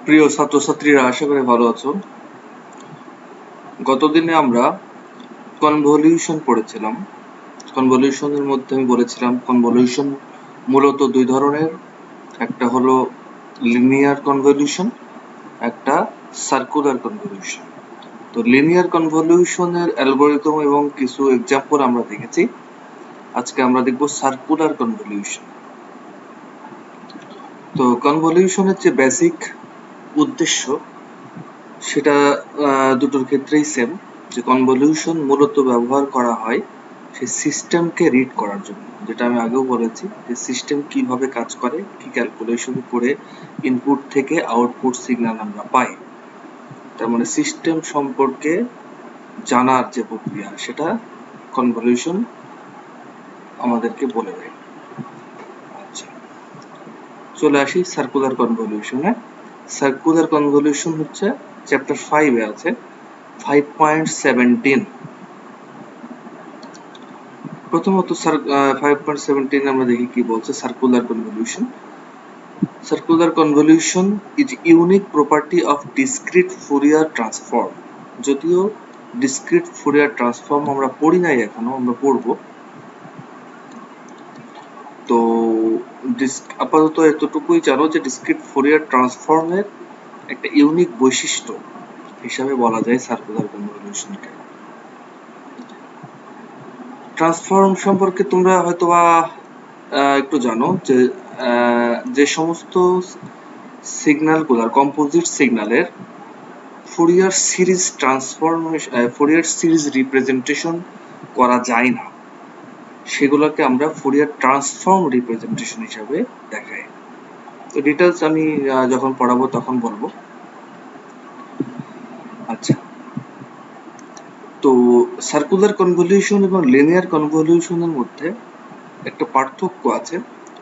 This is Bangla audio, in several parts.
প্রিয় ছাত্রছাত্রীরা, আশা করি ভালো আছো। গতদিনে আমরা কনভলিউশন পড়েছিলাম। কনভলিউশনের মধ্যে আমি বলেছিলাম কনভলিউশন মূলত দুই ধরনের, একটা হলো লিনিয়ার কনভলিউশন, একটা সার্কুলার কনভলিউশন। তো লিনিয়ার কনভলিউশনের অ্যালগরিদম এবং কিছু এক্সাম্পল আমরা দেখেছি। আজকে আমরা দেখব সার্কুলার কনভলিউশন। তো কনভলিউশনের যে বেসিক উদ্দেশ্য সেটা দুটোর ক্ষেত্রেই সেম, যে কনভলিউশন মূলত ব্যবহার করা হয় সেই সিস্টেমকে রিড করার জন্য, যেটা আমি আগেও বলেছি যে সিস্টেম কিভাবে কাজ করে, কি ক্যালকুলেশন করে ইনপুট থেকে আউটপুট সিগন্যাল আমরা পাই। তার মানে সিস্টেম সম্পর্কে জানার যে প্রক্রিয়া সেটা কনভলিউশন আমাদেরকে বলে দেয়। আচ্ছা, চলে আসি সার্কুলার কনভলিউশনে। সার্কুলার কনভলিউশন হচ্ছে চ্যাপ্টার 5-এ আছে, 5.17। প্রথমত 5.17 আমরা দেখি কি বলছে circular convolution. Circular convolution is unique property of discrete Fourier transform. যদিও ডিসক্রিট ফুরিয়ার ট্রান্সফর্ম আমরা পড়ি নাই এখনো, আমরা পড়বো। তো আপাতত এতটুকুই জানো যে ডিসক্রিট ফুরিয়ার ট্রান্সফর্মের একটা ইউনিক বৈশিষ্ট্য হিসাবে বলা যায় সার্কুলার কনভলিউশনকে। ট্রান্সফর্ম সম্পর্কে তোমরা হয়তোবা একটু জানো যে যে সমস্ত সিগন্যালগুলোর কম্পোজিট সিগন্যালের Fourier series transformation, Fourier series representation করা যায় না, সেগুলোকে আমরা ফুরিয়ার ট্রান্সফর্ম রিপ্রেজেন্টেশন হিসাবে দেখাই। তো ডিটেলস আমি যখন পড়াবো তখন বলবো। আচ্ছা, তো সার্কুলার কনভলিউশন এবং লিনিয়ার কনভলিউশনের মধ্যে একটা পার্থক্য আছে।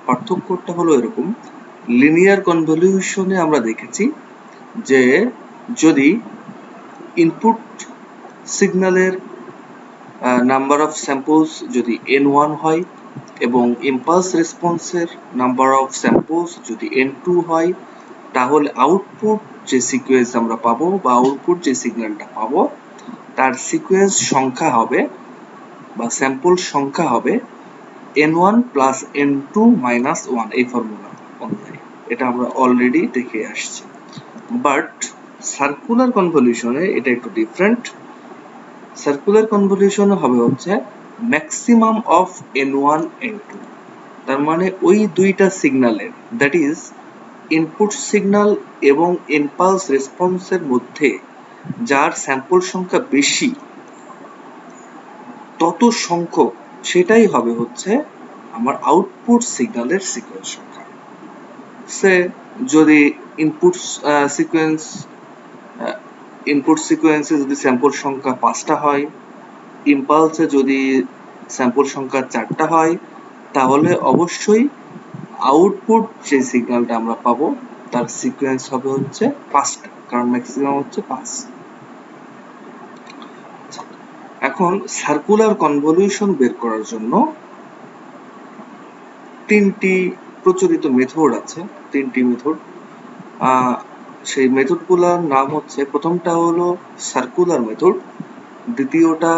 পার্থক্যটা হলো এরকম, লিনিয়ার কনভলিউশনে আমরা দেখেছি যে যদি ইনপুট সিগন্যালের নাম্বার অফ স্যাম্পলস যদি n1 হয় এবং ইম্পালস রেসপন্সের নাম্বার অফ স্যাম্পলস যদি n2 হয়, তাহলে আউটপুট যে সিকোয়েন্স আমরা পাবো বা আউটপুট যে সিগন্যালটা পাবো তার সিকোয়েন্স সংখ্যা হবে বা স্যাম্পল সংখ্যা হবে n1 প্লাস n2 মাইনাস 1, এই ফর্মুলা অনুযায়ী। এটা আমরা অলরেডি দেখে আসছি। বাট সার্কুলার কনভলিউশনে এটা একটু ডিফারেন্ট। সার্কুলার কনভলিউশন হবে হচ্ছে ম্যাক্সিমাম অফ n1 n2। তার মানে ওই দুইটা সিগন্যালের, দ্যাট ইজ ইনপুট সিগন্যাল এবং ইম্পালস রেসপন্সের মধ্যে যার স্যাম্পল সংখ্যা বেশি তত সংখ্যক সেটাই হবে হচ্ছে আমার আউটপুট সিগন্যালের সিকোয়েন্স সংখ্যা। সে যদি ইনপুট সিকোয়েন্সে যদি স্যাম্পল সংখ্যা 5টা হয়, ইম্পালসে যদি স্যাম্পল সংখ্যা 4টা হয়, তাহলে অবশ্যই আউটপুট যে সিগন্যালটা আমরা পাবো তার সিকোয়েন্স হবে হচ্ছে 5টা, কারণ ম্যাক্সিমাম হচ্ছে 5। এখন সার্কুলার কনভলিউশন বের করার জন্য 3টি প্রচলিত মেথড আছে, 3টি মেথড। সেই মেথডগুলোর নাম হচ্ছে, প্রথমটা হলো সার্কুলার মেথড, দ্বিতীয়টা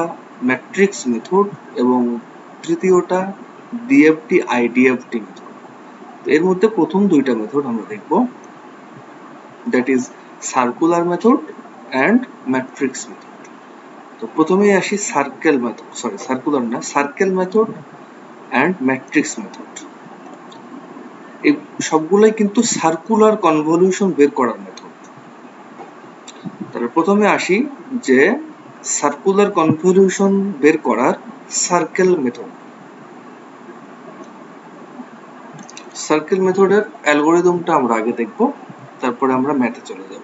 ম্যাট্রিক্স মেথড এবং তৃতীয়টা ডিএফটি আইডিএফটি মেথড। এর মধ্যে প্রথম দুইটা মেথড আমরা দেখব, that is circular method and matrix method. তো প্রথমেই আসি circular method and matrix method. এই সবগুলোই কিন্তু সার্কুলার কনভলিউশন বের করার মেথড। তাহলে প্রথমে আসি যে সার্কুলার কনভলিউশন বের করার সার্কেল মেথড। সার্কেল মেথডের অ্যালগরিদমটা আমরা আগে দেখব, তারপরে আমরা ম্যাথে চলে যাব।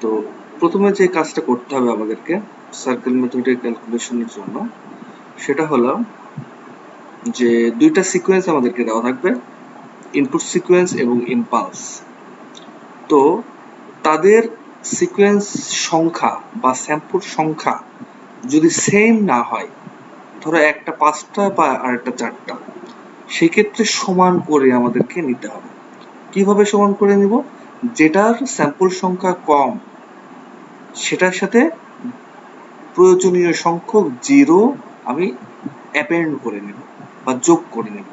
তো প্রথমে যে কাজটা করতে হবে আমাদেরকে সার্কেল মেথডের ক্যালকুলেশনের জন্য, সেটা হলো যে দুইটা সিকোয়েন্স আমাদেরকে দেওয়া থাকবে, ইনপুট সিকোয়েন্স এবং ইম্পালস। তো তাদের সিকোয়েন্স সংখ্যা বা স্যাম্পল সংখ্যা যদি সেম না হয়, ধরো একটা 5টা বা আরেকটা 4টা, সেক্ষেত্রে সমান করে আমাদেরকে নিতে হবে। কিভাবে সমান করে নিব? যেটার স্যাম্পল সংখ্যা কম সেটার সাথে প্রয়োজনীয় সংখ্যক জিরো আমি অ্যাপেন্ড করে নেব বা যোগ করে নেব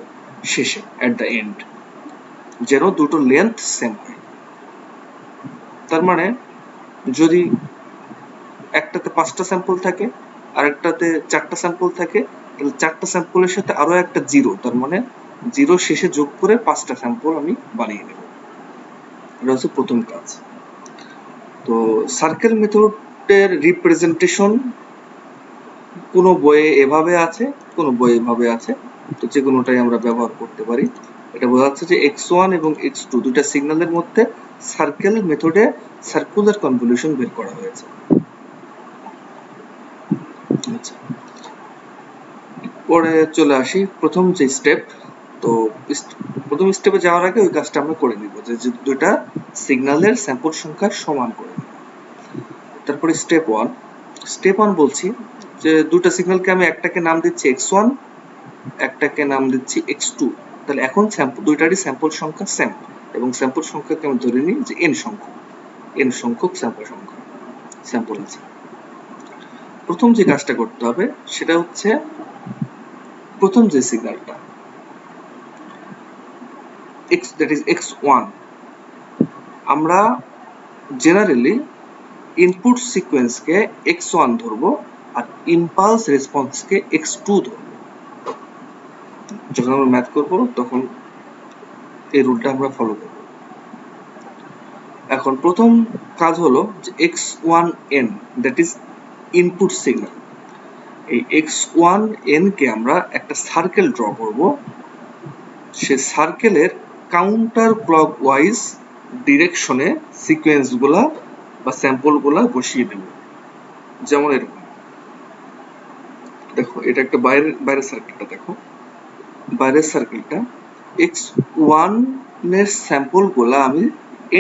শেষে, অ্যাট দ্য এন্ড, যেন দুটো লেন্থ সেম হয়। তার মানে যদি একটাতে 5টা স্যাম্পল থাকে আর একটাতে 4টা স্যাম্পল থাকে, তাহলে 4টা স্যাম্পলের সাথে আরো একটা জিরো, তার মানে জিরো শেষে যোগ করে 5টা স্যাম্পল আমি বানিয়ে নেব। এটা হচ্ছে প্রথম কাজ। তো সার্কেল মেথডের রিপ্রেজেন্টেশন কোনো বইয়ে এভাবে আছে, কোনো বইয়ে এভাবে আছে, তো যে কোনোটাই আমরা ব্যবহার করতে পারি। এটা বোঝা যাচ্ছে যে x1 এবং x2 দুইটা সিগন্যালের মধ্যে সার্কেল মেথডে সার্কুলার কনভলিউশন বের করা হয়েছে। আচ্ছা, পরে চলে আসি প্রথম যে স্টেপ। তো প্রথম স্টেপে যাওয়ার আগে ওই কাজটা আমরা করে নিব, যে দুইটা সিগন্যালের স্যাম্পল সংখ্যা সমান করে নিব। তারপরে স্টেপ ওয়ান বলছি যে দুটো সিগন্যালকে আমি একটাকে নাম দিচ্ছি x1, একটাকে নাম দিচ্ছি x2। তাহলে এখন দুইটারই স্যাম্পল সংখ্যা সেম, এবং স্যাম্পল সংখ্যাকে আমি ধরে নিই যে n সংখ্যক স্যাম্পল আছে। প্রথম যে কাজটা করতে হবে সেটা হচ্ছে প্রথম যে সিগন্যালটা that is x1, আমরা জেনারেলি ইনপুট সিকোয়েন্সকে x1 ধরবো আর ইম্পালস রেসপন্সকে x2 ধরবো। যখন আমরা ম্যাথ করব তখন এই রুলটা আমরা ফলো করব। এখন প্রথম কাজ হলো যে x1n, that is input signal. এই x1n কে আমরা একটা সার্কেল ড্র করব। সে সার্কেলের কাউন্টার ক্লকওয়াইজ ডিরেকশনে সিকোয়েন্সগুলা বা স্যাম্পলগুলা বসিয়ে দেব। যেমন এরকম দেখো, এটা একটা বাইরের সার্কেলটা দেখো, বাইরের সার্কেলটা x1 এর স্যাম্পলগুলা আমি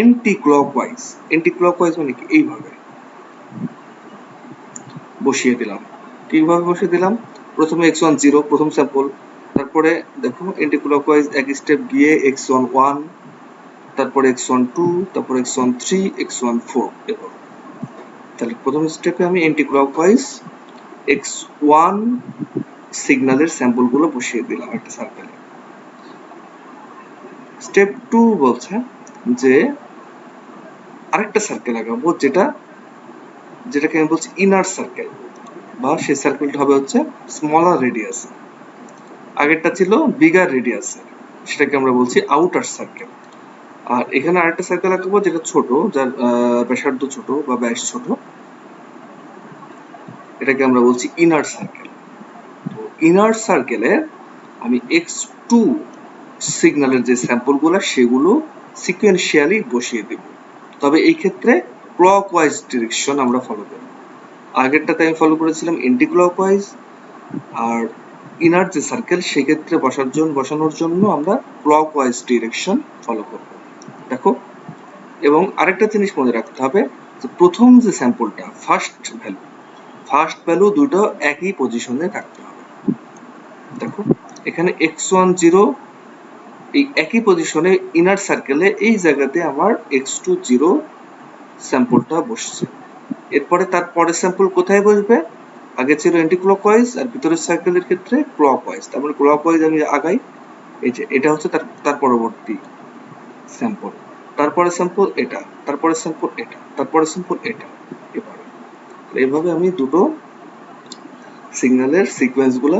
এন্টি ক্লকওয়াইজ মানে কি এইভাবে বসিয়ে দিলাম। কিভাবে বসিয়ে দিলাম? প্রথমে x1 0 প্রথম স্যাম্পল, তারপরে দেখো এন্টি ক্লকওয়াইজ এক স্টেপ গিয়ে x1 1, তারপরে x1 2, তারপরে x1 3, x1 4 এভাবে। তাহলে প্রথম স্টেপে আমি এন্টি ক্লকওয়াইজ x1 সিগন্যালের স্যাম্পলগুলো বসিয়ে দিলাম একটা সার্কেলে। স্টেপ 2 বলছে যে আরেকটা সার্কেল আঁকাবো, যেটাকে আমি বলছি ইনার সার্কেল, বা সেই সার্কেলটা হবে হচ্ছে স্মলার রেডিয়াস। আগেরটা ছিল বিগার রেডিয়াস, সেটাকে আমরা বলছি আউটার সার্কেল। আর এখানে আরেকটা সার্কেল আঁকাবো যেটা ছোট, যার ব্যাসার্ধ ছোট বা ব্যাস ছোট, এটাকে আমরা বলছি ইনার সার্কেল। তো ইনার সার্কেলে আমি x2 সিগন্যালের যে স্যাম্পলগুলো সেগুলো সিকোয়েন্সিয়ালি বসিয়ে দেব। তবে এই ক্ষেত্রে ক্লকওয়াইজ ডিরেকশন আমরা ফলো করব। আগেরটাতে আমি ফলো করেছিলাম এন্টি ক্লকওয়াইজ, আর ইনার যে সার্কেল সেক্ষেত্রে বসানোর জন্য আমরা ক্লকওয়াইজ ডিরেকশন ফলো করব। দেখো, এবং আরেকটা জিনিস মনে রাখতে হবে যে প্রথম যে স্যাম্পলটা ফার্স্ট ভ্যালু দুটো একই পজিশনে থাকতে হবে। দেখো এখানে x1 0 এই একই পজিশনে ইনার সার্কেলে এই জায়গাতে আমার x2 0 স্যাম্পলটা বসছে। এরপরে তার পরের স্যাম্পল কোথায় বসবে? আগে ছিল অ্যান্টি ক্লকওয়াইজ, আর ভিতরের সার্কেলের ক্ষেত্রে ক্লকওয়াইজ। তারপরে ক্লকওয়াইজ আমি আগাই, এই যে এটা হচ্ছে তার পরবর্তী স্যাম্পল, তারপরে স্যাম্পল এটা, তারপরে স্যাম্পল এটা, তারপরে স্যাম্পল এটা, এভাবে আমি দুটো সিগন্যালের সিকোয়েন্সগুলো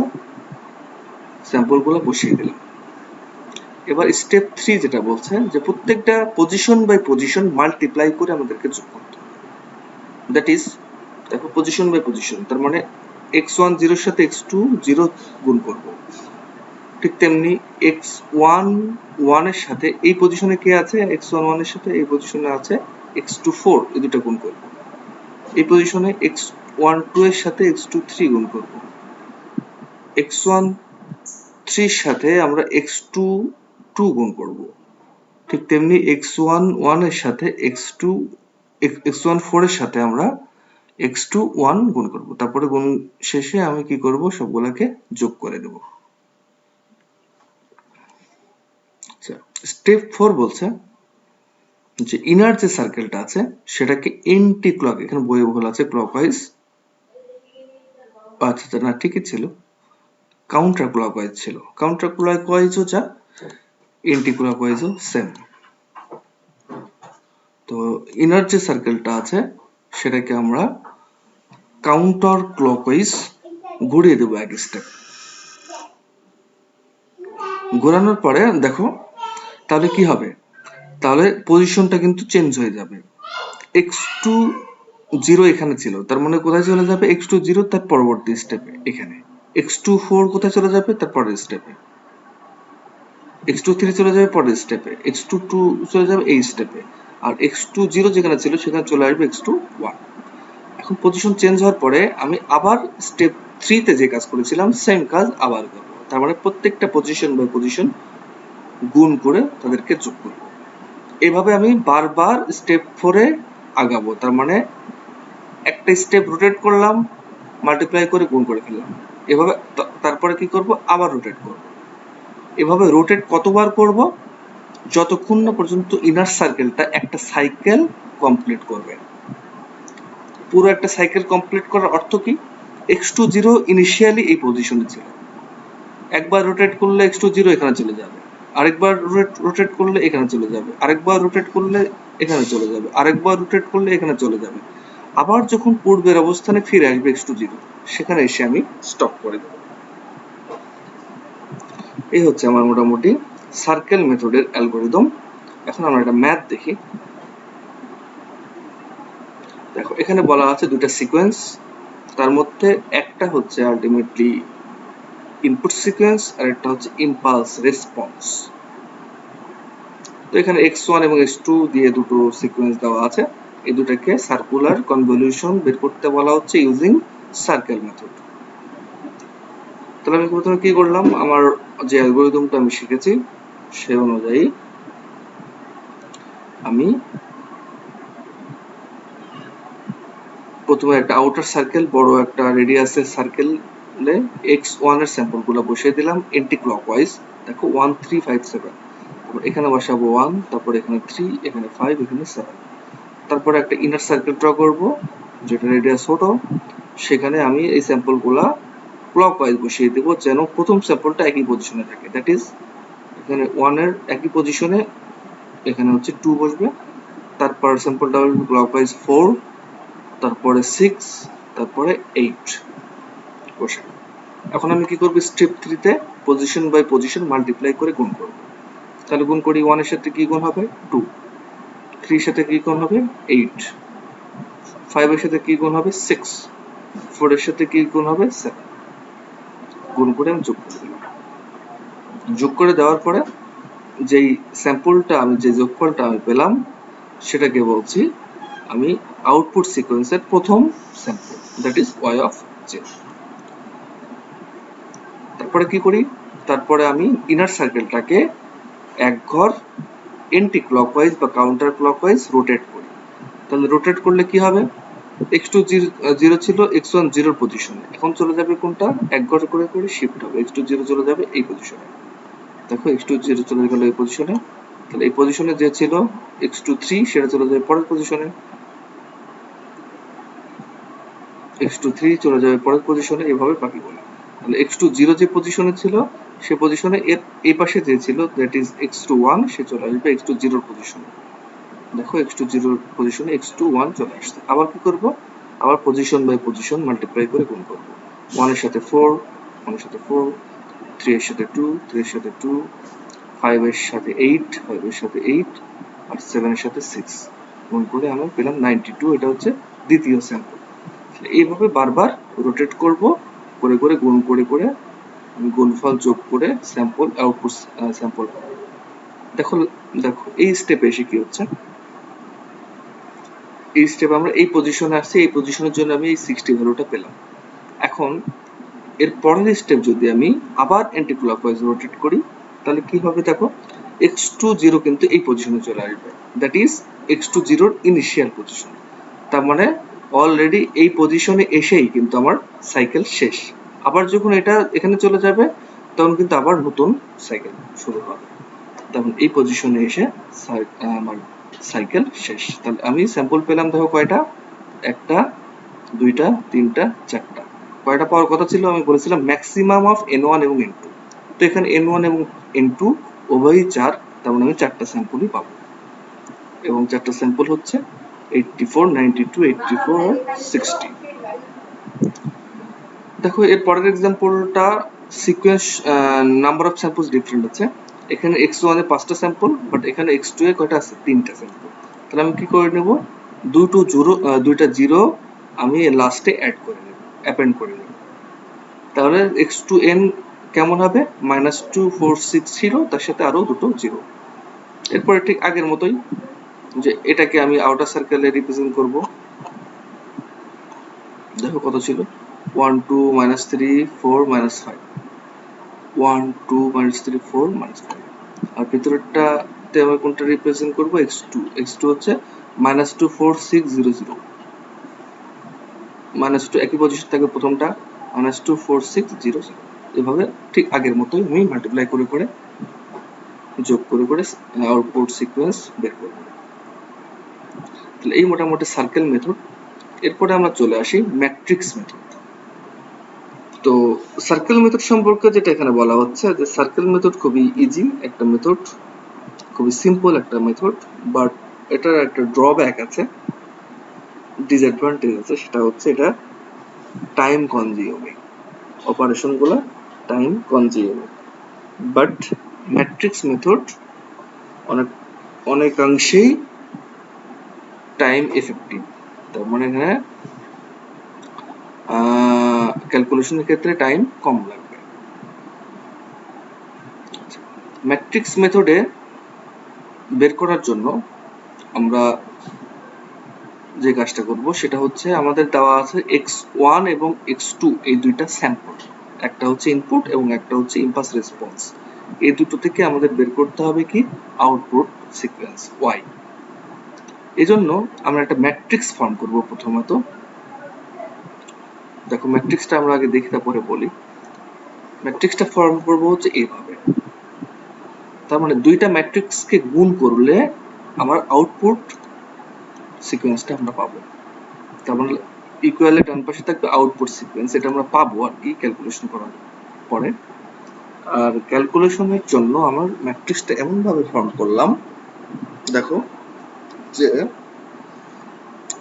স্যাম্পলগুলো বসিয়ে দিলাম। এবার স্টেপ 3 যেটা বলছে যে প্রত্যেকটা পজিশন বাই পজিশন মাল্টিপ্লাই করে আমাদেরকে যোগ করতে হবে। দ্যাট ইজ দেখো পজিশন বাই পজিশন, তার মানে x1 0 এর সাথে x2 0 গুণ করব। ঠিক তেমনি x1 1 এর সাথে এই পজিশনে কে আছে? x1 1 এর সাথে এই পজিশনে আছে x2 4, এই দুটো গুণ করব। এই পজিশনে x1 2 এর সাথে x2 3 গুণ করব। x1 3 এর সাথে আমরা x2 2 গুণ করব। ঠিক তেমনি x1 1 এর সাথে x1 4 এর সাথে আমরা x2 1 গুণ করব। তারপরে গুণ শেষে আমি কি করব? সবগুলোকে যোগ করে দেব। আচ্ছা, স্টেপ 4 বলছে যে ইনার যে সার্কেলটা আছে সেটাকে এন্টি ক্লক, এখানে বইয়ে ভুল আছে, ক্লকওয়াইজ, আচ্ছা না ঠিকই ছিল, কাউন্টার ক্লকওয়াইজ ছিল, কাউন্টার ক্লকওয়াইজও যা এন্টি ক্লকওয়াইজও সেম। তো ইনার যে সার্কেলটা আছে সেটাকে আমরা কাউন্টার ক্লকওয়াইজ ঘুরিয়ে দেবো এক স্টেপ। ঘোরানোর পরে দেখো তাহলে কি হবে, তাহলে পজিশনটা কিন্তু চেঞ্জ হয়ে যাবে। x2 0 এখানে ছিল, তার মানে কোথায় চলে যাবে, x2 0 তার পরবর্তী স্টেপে এখানে, x2 4 কোথায় চলে যাবে, তার পরের স্টেপে, x2 3 চলে যাবে পরের স্টেপে, x2 2 চলে যাবে এই স্টেপে, আর x2 0 যেখানে ছিল সেখানে চলে আসবে x2 1। এখন পজিশন চেঞ্জ হওয়ার পরে আমি আবার স্টেপ 3 তে যে কাজ করেছিলাম সেম কাজ আবার করব। তার মানে প্রত্যেকটা পজিশন বাই পজিশন গুণ করে তাদেরকে যোগ করব। এভাবে আমি বারবার স্টেপ 4 এ আগাবো। তার মানে একটা স্টেপ রোটেট করলাম, মাল্টিপ্লাই করে গুণ করে ফেললাম, এভাবে তারপরে কি করব, আবার রোটেট করব। এভাবে রোটেট কতবার করব, যতক্ষণ না পর্যন্ত ইনার সার্কেলটা একটা সাইকেল কমপ্লিট করবে। পুরো একটা সাইকেল কমপ্লিট করার অর্থ কি, x2 0 ইনিশিয়ালি এই পজিশনে ছিল, একবার রোটেট করলে x2 0 এখানে চলে যাবে, আরেকবার রোটেট করলে এখানে চলে যাবে, আরেকবার রোটেট করলে এখানে চলে যাবে, আরেকবার রোটেট করলে এখানে চলে যাবে, আবার যখন পূর্বের অবস্থানে ফিরে আসবে x2 0 সেখানে এসে আমি স্টপ করে দেব। এই হচ্ছে আমার মোটামুটি সার্কেল মেথডের অ্যালগরিদম। এখন আমরা একটা ম্যাথ দেখি। দেখো এখানে বলা আছে দুটো সিকোয়েন্স, তার মধ্যে একটা হচ্ছে আলটিমেটলি ইনপুট সিকোয়েন্স আর একটা হচ্ছে ইম্পালস রেসপন্স। তো এখানে x1 এবং x2 দিয়ে দুটো সিকোয়েন্স দেওয়া আছে, এই দুটাকে সার্কুলার কনভলিউশন বের করতে বলা হচ্ছে ইউজিং সার্কেল মেথড। তাহলে আমি প্রথমে কি করলাম, আমার যে অ্যালগরিদমটা আমি শিখেছি সে অনুযায়ী আমি প্রথমে একটা আউটার সার্কেল, বড় একটা রেডিয়াসের সার্কেলে x1 এর স্যাম্পলগুলো বসিয়ে দিলাম এন্টি ক্লকওয়াইজ। দেখো 1 3 5 7, তারপর এখানে বসাবো 1, তারপর এখানে 3, এখানে 5, এখানে 7। তারপরে একটা ইনার সার্কেল ড্র করব যেটা রেডিয়াস ছোট, সেখানে আমি এই স্যাম্পলগুলা ক্লকওয়াইজ বসিয়ে দেব যেন প্রথম স্যাম্পলটা একই পজিশনে থাকে, দ্যাট ইজ এখানে 1 এর একই পজিশনে এখানে হচ্ছে 2 বসবে, তারপর স্যাম্পলটা হবে ক্লকওয়াইজ 4, তারপরে 6, তারপরে 8 বসে। এখন আমি কি করব, স্টেপ 3 তে পজিশন বাই পজিশন মাল্টিপ্লাই করে গুণ করব। তাহলে গুণ করি, 1 এর সাথে কি গুণ হবে 2, 3 এর সাথে কি গুণ হবে 8, 5 এর সাথে কি গুণ হবে 6, 4 এর সাথে কি গুণ হবে 7। গুণ করে আমি যোগ করে দিলাম। যোগ করে দেওয়ার পরে যেই স্যাম্পলটা আমি, যে যোগফলটা আমি পেলাম সেটাকে বলছি আমি আউটপুট সিকোয়েন্সের প্রথম sample, that is y of j। তারপরে কি করি, তারপরে আমি ইনার সার্কেলটাকে এক ঘর এন্টি ক্লকওয়াইজ বা কাউন্টার ক্লকওয়াইজ রোটেট করি। তাহলে রোটেট করলে কি হবে, x2 0 ছিল, x1 0 পজিশনে, এখন চলে যাবে কোনটা, এক ঘর করে করে শিফট হবে, x2 0 চলে যাবে এই পজিশনে। দেখো x2 0 চলে গেল এই পজিশনে, তাহলে এই পজিশনে যে ছিল x2 3 সেটা চলে যাবে পরের পজিশনে, x2 3 চলে যাবে পরের পজিশনে, এভাবে বাকিগুলো। তাহলে x2 0 যে পজিশনে ছিল সে পজিশনে এর এই পাশে যে ছিল দ্যাট ইজ x2 1 সে চলে আসবে x2 0 পজিশনে। দেখো x2 0 পজিশনে x2 1 চলে আসছে। আবার কি করব, আবার পজিশন বাই পজিশন মাল্টিপ্লাই করে গুণ করব। 1 এর সাথে 4, 1 এর সাথে 4, 3 এর সাথে 2, 3 এর সাথে 2, 5 এর সাথে 8, 5 এর সাথে 8, আর 7 এর সাথে 6 গুণ করে আমরা পেলাম 92। এটা হচ্ছে দ্বিতীয় স্যাম্পল। এইভাবে বারবার রোটেট করব, করে করে গুণ করে করে গুণফল যোগ করে স্যাম্পল আউটপুট স্যাম্পল পাবো। দেখো দেখো এই স্টেপে এসে কি হচ্ছে, এই স্টেপে আমরা এই পজিশনে আসছি, এই পজিশনের জন্য আমি এই 60 ভ্যালুটা পেলাম। এখন এর পরের স্টেপ যদি আমি আবার অ্যান্টি ক্লকওয়াইজ রোটেট করি তাহলে কি হবে, দেখো x2 0 কিন্তু এই পজিশনে চলে আসবে, that is x2 0 initial position. তার মানে অলরেডি এই পজিশনে এসেই কিন্তু আমার সাইকেল শেষ। আবার যখন এটা এখানে চলে যাবে তখন কিন্তু আবার নতুন সাইকেল শুরু হবে। তখন এই পজিশনে এসে আমার সাইকেল শেষ। তাহলে আমি স্যাম্পল পেলাম দেখো কয়টা, একটা, দুইটা, তিনটা, চারটা। কয়টা পাওয়ার কথা ছিল? আমি বলেছিলাম ম্যাক্সিমাম অফ n1 এবং n2। তো এখানে n1 এবং n2 উভয়ই 4, তার মানে আমি 4টা স্যাম্পলই পাবো। এবং 4টা স্যাম্পল হচ্ছে 84, 92, 84 আর 60। দেখো এর পরের এক্সাম্পলটা sequence number of samples different আছে। এখানে x1 এ 5টা স্যাম্পল, বাট এখানে x2 এ কয়টা আছে? 3টা স্যাম্পল। তাহলে আমি কি করে নেব? দুইটা জিরো আমি লাস্টে অ্যাড করে নেব, অ্যাপেন্ড করে নেব। তাহলে x2n কেমন হবে? -2460, তার সাথে আরো দুটো জিরো। এরপরে ঠিক আগের মতোই, যে এটাকে আমি আউটার সার্কেলে রিপ্রেজেন্ট করব। দেখো কত ছিল? 1 2 -3 4 -5, 1 2 -3 4 -5। আর ভিতরেরটাতে আমি কোনটা রিপ্রেজেন্ট করব? x2 হচ্ছে -24600, -2 একই পজিশন থাকবে প্রথমটা, -24600। এভাবে ঠিক আগের মতোই আমি মাল্টিপ্লাই করে করে, যোগ করে করে আউটপুট সিকোয়েন্স বের করব। তাহলে এই মোটামুটি সার্কেল মেথড। এরপরে আমরা চলে আসি ম্যাট্রিক্স মেথড। তো সার্কেল মেথড সম্পর্কে যেটা এখানে বলা হচ্ছে, যে সার্কেল মেথড খুবই ইজি একটা মেথড, খুবই সিম্পল একটা মেথড, বাট এটার একটা ড্রব্যাক আছে, ডিসঅ্যাডভান্টেজ আছে। সেটা হচ্ছে এটা টাইম কনজিউমিং, অপারেশন গুলো time consuming. But matrix method অনেকাংশেই টাইম এফেক্টিভ। তার মানে এখানে ক্যালকুলেশনের ক্ষেত্রে টাইম কম লাগবে। ম্যাট্রিক্স মেথডে বের করার জন্য আমরা যে কাজটা করব সেটা হচ্ছে, আমাদের দেওয়া আছে x1 এবং x2 এই দুইটা স্যাম্পল, একটা হচ্ছে ইনপুট এবং একটা হচ্ছে ইম্পালস রেসপন্স। এই দুটো থেকে আমাদের বের করতে হবে কি? Output sequence y। এজন্য আমরা একটা ম্যাট্রিক্স ফর্ম করব প্রথমত। দেখো ম্যাট্রিক্সটা আমরা আগে দেখি, তারপরে বলি। ম্যাট্রিক্সটা ফর্ম করব হচ্ছে এইভাবে। তার মানে দুইটা ম্যাট্রিক্সকে গুণ করলে আমার আউটপুট সিকোয়েন্সটা আমরা পাবো। তার মানে ইকুয়ালের ডান পাশে থাকবে আউটপুট সিকোয়েন্স, এটা আমরা পাবো আর কি ক্যালকুলেশন করার পরে। আর ক্যালকুলেশনের জন্য আমার ম্যাট্রিক্সটা এমন ভাবে ফর্ম করলাম, দেখো যে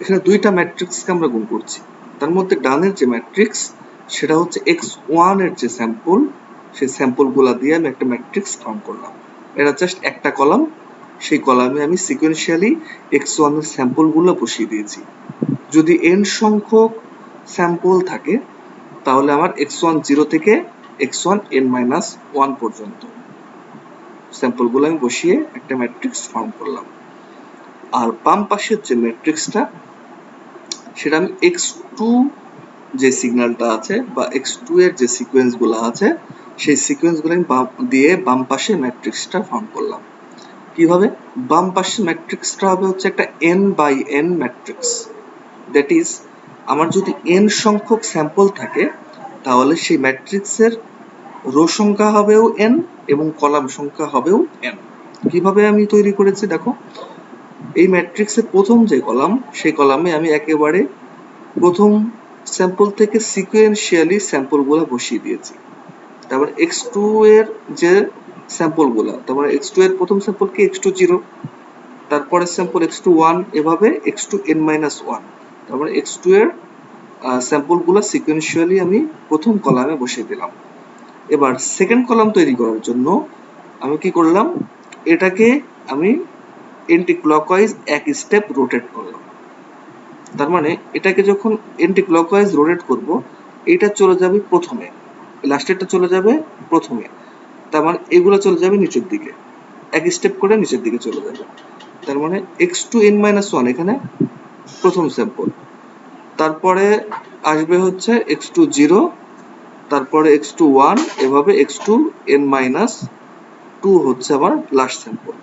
এখানে দুইটা ম্যাট্রিক্সকে আমরা গুণ করছি। তার মধ্যে ডানের যে ম্যাট্রিক্স সেটা হচ্ছে x1 এর যে স্যাম্পল, সেই স্যাম্পল গুলা দিয়ে আমি একটা ম্যাট্রিক্স ফর্ম করলাম। এটা জাস্ট একটা কলাম, সেই কলামে আমি সিকোয়েন্সিয়ালি x1 এর স্যাম্পল গুলো বসিয়ে দিয়েছি। যদি n সংখ্যক স্যাম্পল থাকে তাহলে আমার x1 0 থেকে x1 n-1 পর্যন্ত স্যাম্পল গুলো আমি বসিয়ে একটা ম্যাট্রিক্স ফর্ম করলাম। আর বাম পাশের যে ম্যাট্রিক্সটা, সেটা আমি x2 যে সিগন্যালটা আছে বা x2 এর যে সিকোয়েন্স গুলো আছে, সেই সিকোয়েন্স গুলো আমি দিয়ে বাম পাশে ম্যাট্রিক্সটা ফর্ম করলাম। কিভাবে? বাম পাশে ম্যাট্রিক্সটা হবে হচ্ছে একটা n/n ম্যাট্রিক্স। দ্যাট ইজ, আমার যদি n সংখ্যক স্যাম্পল থাকে তাহলে সেই ম্যাট্রিক্সের রো সংখ্যা হবেও n এবং কলাম সংখ্যা হবেও n। কিভাবে আমি তৈরি করেছি দেখো, এই ম্যাট্রিক্সের প্রথম যে কলাম, সেই কলামে আমি একেবারে প্রথম স্যাম্পল থেকে সিকোয়েন্সিয়ালি স্যাম্পল গুলা বসিয়ে দিয়েছি। তারপর x2 এর যে স্যাম্পল গুলা, তারপরে x2 এর প্রথম স্যাম্পল কি? x2 0, তারপরের স্যাম্পল x2 1, এভাবে x2 n-1। তারপরে x2 এর স্যাম্পল গুলা সিকোয়েন্সিয়ালি আমি প্রথম কলামে বসিয়ে দিলাম। এবার সেকেন্ড কলাম তৈরি করার জন্য আমি কি করলাম? এটাকে আমি এন্টি ক্লকওয়াইজ এক স্টেপ রোটেট করলাম। তার মানে এটাকে যখন এন্টি ক্লকওয়াইজ রোটেট করব, এটা চলে যাবে প্রথমে, লাস্টেরটা চলে যাবে প্রথমে। তার মানে এগুলো চলে যাবে নিচের দিকে, এক স্টেপ করে নিচের দিকে চলে যাবে। তার মানে x2 n-1 এখানে প্রথম স্যাম্পল, তারপরে আসবে হচ্ছে x2 0, তারপরে x2 1, এভাবে x2 n-2 হচ্ছে আমার লাস্ট স্যাম্পল।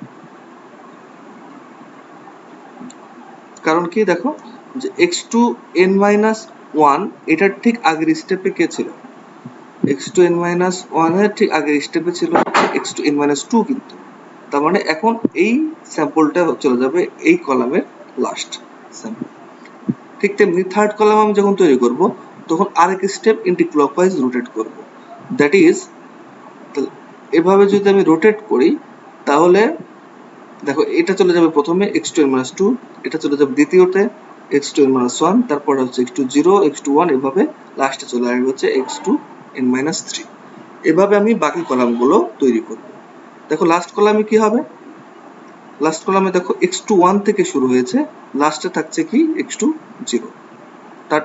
কারণ কি দেখো, যে x2 n-1 এটার ঠিক আগের স্টেপে কে ছিল? x2 n-1 এর ঠিক আগের স্টেপে ছিল x2 n-2 কিন্তু। তার মানে এখন এই স্যাম্পলটা চলে যাবে এই কলামের লাস্ট স্যাম্পল। ঠিক তেমনি থার্ড কলাম আমি যখন তৈরি করব তখন আরেক স্টেপ এন্টি ক্লকওয়াইজ রোটেট করব। দ্যাট ইজ, এভাবে যদি আমি রোটেট করি তাহলে দেখো এটা চলে যাবে প্রথমে x2n-2, এটা চলে যাবে দ্বিতীয়তে x2n-1, তারপর হচ্ছে x2 0, x2 1, এভাবে লাস্টে চলে আসবে হচ্ছে x2n-3। এভাবে আমি বাকি কলামগুলো তৈরি করব। দেখো লাস্ট কলামে কি হবে, লাস্ট কলামে দেখো x2 1 থেকে শুরু হয়েছে, লাস্টে থাকছে কি x2 0। তার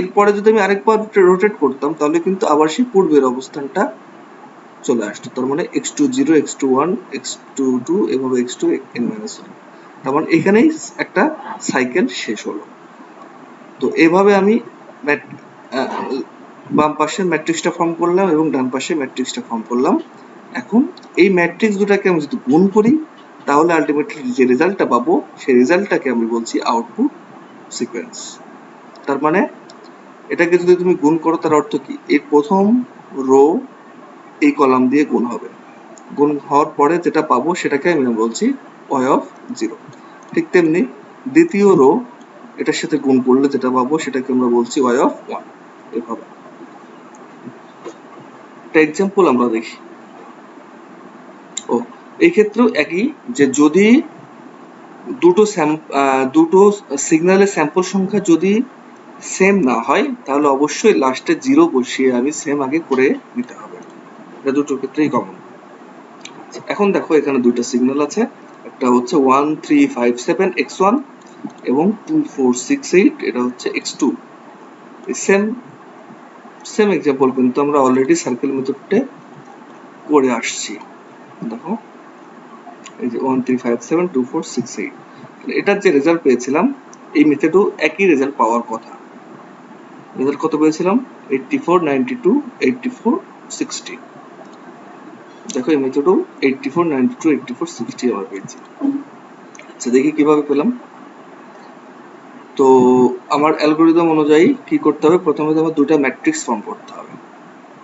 এরপরে যদি আমি আরেকবার রোটেট করতাম তাহলে কিন্তু আবার সেই পূর্বের অবস্থানটা চলে আসতো। তার মানে x2 0, x2 1, x2 2, এভাবে x2n-1। তার মানে এখানেই একটা সাইকেল শেষ হলো। তো এভাবে আমি বাম পাশে ম্যাট্রিক্সটা ফর্ম করলাম এবং ডান পাশে ম্যাট্রিক্সটা ফর্ম করলাম। এখন এই ম্যাট্রিক্স দুটাকে আমি যদি গুণ করি তাহলে আলটিমেটলি যে রেজাল্টটা পাবো সেই রেজাল্টটাকে আমি বলছি আউটপুট সিকোয়েন্স। তার মানে এটাকে যদি তুমি গুণ করো তার অর্থ কি, এই প্রথম রো এই কলাম দিয়ে গুণ হবে, গুণ হওয়ার পরে যেটা পাবো সেটাকে আমি বলছি y অফ 0। ঠিক তেমনি দ্বিতীয় রো এটার সাথে গুণ করলে যেটা পাবো সেটাকে আমরা বলছি y অফ 1। এভাবে একটা এক্সাম্পল আমরা দেখি। এই ক্ষেত্রেও একই, যে যদি দুটো সিগন্যালের স্যাম্পল সংখ্যা যদি সেম না হয় তাহলে অবশ্যই লাস্টে 0 বসিয়ে আমি সেম আগে করে নিতে হবে। এটা দুটোর ক্ষেত্রেই কমন। এখন দেখো এখানে দুইটা সিগন্যাল আছে, একটা হচ্ছে 1 3 5 7 x1 এবং 2 4 6 8 এটা হচ্ছে x2। সেম এক্সাম্পল কিন্তু আমরা অলরেডি সার্কেল মেথডে করে আসছি। দেখো এই যে 1 3 5 7 2 4 6 8, এটার যে রেজাল্ট পেয়েছিলাম এই মেথডেও একই রেজাল্ট পাওয়ার কথা। রেজাল্ট কত পেয়েছিলাম, 84 92 84 60। দেখো এই মেথডেও 84 92 84 60 আমরা পেয়েছি। আচ্ছা দেখি কিভাবে পেলাম। তো আমার অ্যালগরিদম অনুযায়ী কি করতে হবে, প্রথমে আমার দুটো ম্যাট্রিক্স ফর্ম করতে হবে।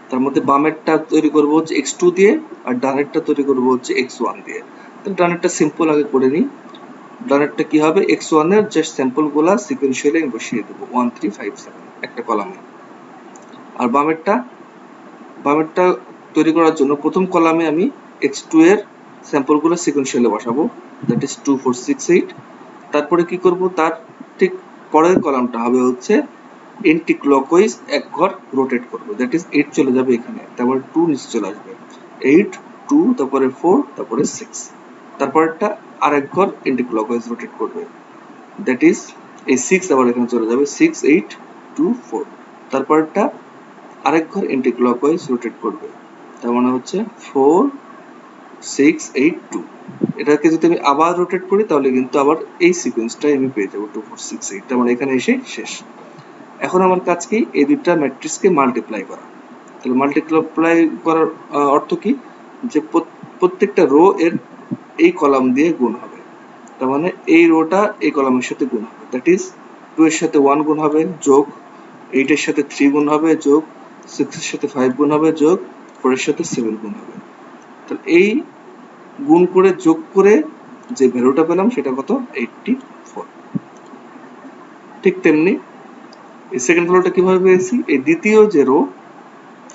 তার মধ্যে বামেরটা তৈরি করব হচ্ছে x2 দিয়ে আর ডানেরটা তৈরি করব হচ্ছে x1 দিয়ে। তো ডানেরটা সিম্পল আগে করে নিই। ডানেরটা কি হবে, x1 এর জাস্ট স্যাম্পলগুলো সিকোয়েন্সিয়ালি আমি বসিয়ে দেব 1 3 5 7 একটা কলামে। আর বামেরটা তৈরি করার জন্য প্রথম কলামে আমি x2 এর স্যাম্পলগুলো সিকোয়েন্সিয়ালি বসাবো, দ্যাট ইজ 2 4 6 8। তারপরে কি করব, তার ঠিক পরের কলামটা হবে হচ্ছে এন্টি ক্লকওয়াইজ এক ঘর রোটেট করব, দ্যাট ইজ 8 চলে যাবে এখানে, তারপরে 2 নিচে চলে আসবে, 8 2, তারপরে 4, তারপরে 6। তারপরটা আরেক ঘর এন্টি ক্লকওয়াইজ রোটেট করবে, দ্যাট ইজ এই 6 আবার এখানে চলে যাবে, 6 8 2 4। তারপরটা আরেক ঘর এন্টি ক্লকওয়াইজ রোটেট করবে, তার মানে হচ্ছে 4 6 8 2। এটাকে যদি আমি আবার রোটেট করি তাহলে কিন্তু আবার এই সিকোয়েন্সটাই আমি পেয়ে যাবো 2 4 6 8। তার মানে এখানে এসে শেষ। এখন আমার কাজ কি, এই দুইটা ম্যাট্রিক্সকে মাল্টিপ্লাই করা। তাহলে মাল্টিপ্লাই করার অর্থ কি, যে প্রত্যেকটা রো এর এই কলাম দিয়ে গুণ হবে। তার মানে এই রোটা এই কলামের সাথে গুণ হবে, দ্যাট ইজ 2 এর সাথে 1 গুণ হবে যোগ, 8 এর সাথে 3 গুণ হবে যোগ, 6 এর সাথে 5 গুণ হবে যোগ, 4 এর সাথে 7 গুণ হবে। তাহলে এই গুণ করে যোগ করে যে ভ্যালুটা পেলাম সেটা কত, 84। ঠিক তেমনি এই সেকেন্ড ভ্যালুটা কিভাবে পেয়েছি, এই দ্বিতীয় যে রো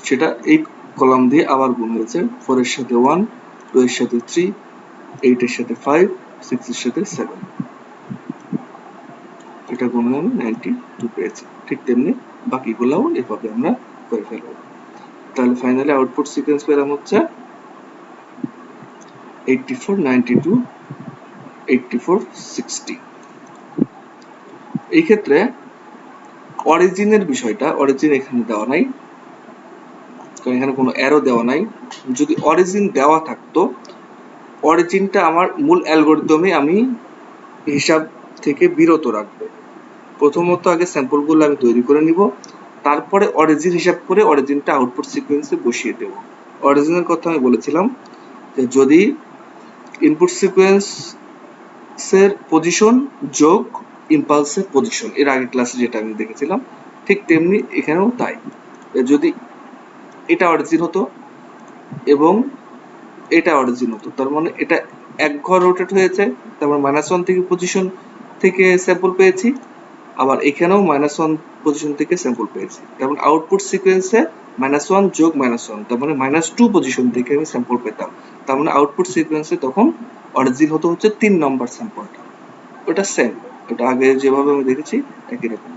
সেটা এই কলাম দিয়ে আবার গুণ হয়েছে, 4 এর সাথে 1, 2 এর সাথে 3, 8 এর সাথে 5, 6 এর সাথে 7, এটা গুণ হয়ে আমি 92 পেয়েছি। ঠিক তেমনি বাকিগুলোও এভাবে আমরা করে ফেলব। তাহলে ফাইনালি আউটপুট সিকোয়েন্স পেলাম হচ্ছে 84 92 84 60। এই ক্ষেত্রে অরিজিনের বিষয়টা, অরিজিন এখানে দেওয়া নাই কারণ এখানে কোনো অ্যারো দেওয়া নাই। যদি অরিজিন দেওয়া থাকতো, অরিজিনটা আমার মূল অ্যালগরিদমে আমি হিসাব থেকে বিরত রাখবো। প্রথমত আগে স্যাম্পলগুলো আমি তৈরি করে নিব, তারপরে অরিজিন হিসাব করে অরিজিনটা আউটপুট সিকোয়েন্সে বসিয়ে দেব। অরিজিনের কথা আমি বলেছিলাম যে যদি ইনপুট সিকোয়েন্সের পজিশন যোগ ইম্পালসের পজিশন, এর আগে ক্লাসে যেটা আমি দেখেছিলাম ঠিক তেমনি এখানেও তাই। যদি এটা অরিজিন হতো এবং এটা অরিজিন হতো, তার মানে এটা এক ঘর রোটেট হয়েছে, তারপর -1 থেকে পজিশন থেকে স্যাম্পল পেয়েছি, আবার এখানেও -1 পজিশন থেকে স্যাম্পল পেয়েছি। তার মানে আউটপুট সিকোয়েন্সে -1 যোগ -1, তার মানে -2 পজিশন থেকে আমি স্যাম্পল পেতাম। তার মানে আউটপুট সিকোয়েন্সে তখন অরিজিন হতো হচ্ছে 3 নম্বর স্যাম্পলটা। ওটা সেম, ওটা আগে যেভাবে আমি দেখেছি একই রকম।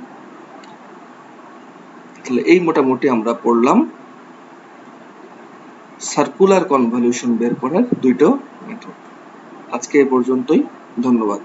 তাহলে এই মোটামুটি আমরা পড়লাম সার্কুলার কনভলিউশন বের করার দুইটা মেথড। আজকে এ পর্যন্তই, ধন্যবাদ।